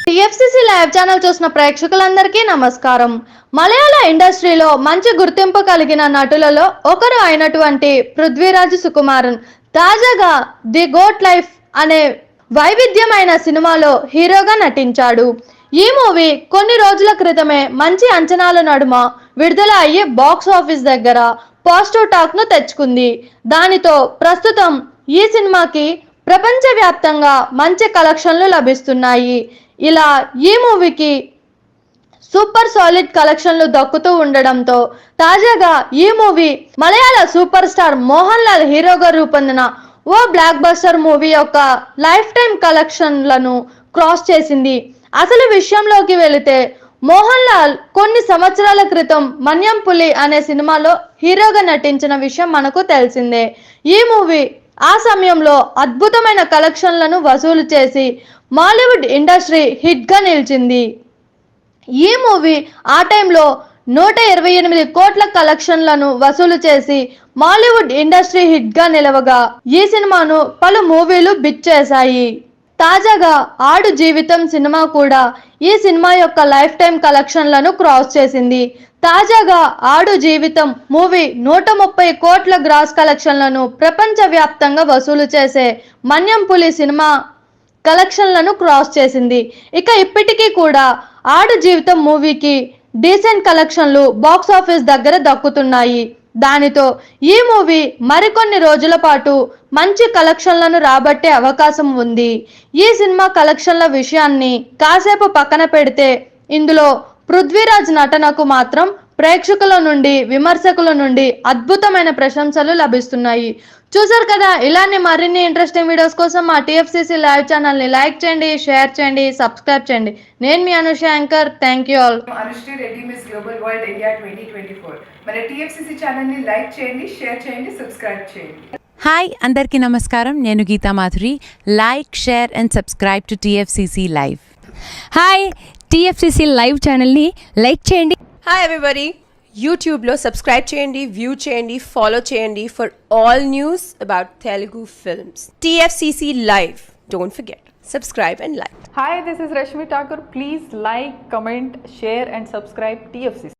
TFCC live channel చూసిన ప్రేక్షకులందరికీ నమస్కారం. మలయాళ ఇండస్ట్రీలో మంచి గుర్తింపు కలిగిన నటులలో ఒకరు అయినటువంటి పృథ్వీరాజ్ సుకుమారన్ తాజాగా ది గోట్ లైఫ్ అనే వైవిధ్యమైన సినిమాలో హీరోగా నటించాడు. ఈ మూవీ కొన్ని రోజుల క్రితమే మంచి అంచనాల నడుమ విడుదల అయ్యి బాక్స్ ఆఫీస్ దగ్గర పాజిటివ్ టాక్ ను తెచ్చుకుంది. దానితో ప్రస్తుతం ఈ సినిమాకి ప్రపంచవ్యాప్తంగా మంచి కలెక్షన్లు లభిస్తున్నాయి. ఇలా ఈ మూవీకి సూపర్ సాలిడ్ కలెక్షన్లు దక్కుతూ ఉండడంతో తాజాగా ఈ మూవీ మలయాళ సూపర్ స్టార్ మోహన్ లాల్ హీరోగా రూపొందిన ఓ బ్లాక్ బస్టర్ మూవీ యొక్క లైఫ్ టైం కలెక్షన్లను క్రాస్ చేసింది. అసలు విషయంలోకి వెళితే మోహన్ లాల్ కొన్ని సంవత్సరాల క్రితం మన్యం పులి అనే సినిమాలో హీరోగా నటించిన విషయం మనకు తెలిసిందే. ఈ మూవీ ఆ సమయంలో అద్భుతమైన కలెక్షన్లను వసూలు చేసి మాలీవుడ్ ఇండస్ట్రీ హిట్ గా నిలిచింది. ఈ మూవీ ఆ టైంలో 128 కోట్ల కలెక్షన్లను వసూలు చేసి మాలీవుడ్ ఇండస్ట్రీ హిట్ గా నిలవగా ఈ సినిమాను పలు మూవీలు బిట్ చేశాయి. తాజాగా ఆడు జీవితం సినిమా కూడా ఈ సినిమా యొక్క లైఫ్ టైం కలెక్షన్లను క్రాస్ చేసింది. తాజాగా ఆడు జీవితం మూవీ 130 కోట్ల గ్రాస్ కలెక్షన్లను ప్రపంచవ్యాప్తంగా వసూలు చేసే మన్యం పులి సినిమా కలెక్షన్లను క్రాస్ చేసింది. ఇక ఇప్పటికీ కూడా ఆడు జీవితం మూవీకి డీసెంట్ కలెక్షన్లు బాక్స్ ఆఫీస్ దగ్గర దక్కుతున్నాయి. దానితో ఈ మూవీ మరికొన్ని రోజుల పాటు మంచి కలెక్షన్లను రాబట్టే అవకాశం ఉంది. ఈ సినిమా కలెక్షన్ల విషయాన్ని కాసేపు పక్కన పెడితే ఇందులో పృథ్వీరాజ్ నటనకు మాత్రం ప్రేక్షకుల నుండి విమర్శకుల నుండి అద్భుతమైన ప్రశంసలు లభిస్తున్నాయి. చూసారు కదా, ఇలానే మరిన్ని ఇంట్రెస్టింగ్ వీడియోస్ కోసం మా టిఎఫ్సిసి లైవ్ ఛానల్ ని లైక్ చేయండి, షేర్ చేయండి, సబ్స్క్రైబ్ చేయండి. నేను మీ Anusha anchor. Thank you all. Anushree Reddy miss global world India 2024 మన టిఎఫ్సిసి ఛానల్ ని లైక్ చేయండి, షేర్ చేయండి, సబ్స్క్రైబ్ చేయండి. హాయ్ అందరికీ నమస్కారం. నేను Geeta Madhuri. Like, share and subscribe to TFCC live. Hi, TFCC live ఛానల్ని లైక్ చేయండి. హాయ్ ఎవ్రీబడి, యూట్యూబ్లో సబ్స్క్రైబ్ చేయండి, వ్యూ చేయండి, ఫాలో చేయండి for all news about Telugu films. TFCC live, don't forget, subscribe and like. Hi, this is Rashmi Thakur. Please like, comment, share and subscribe TFCC.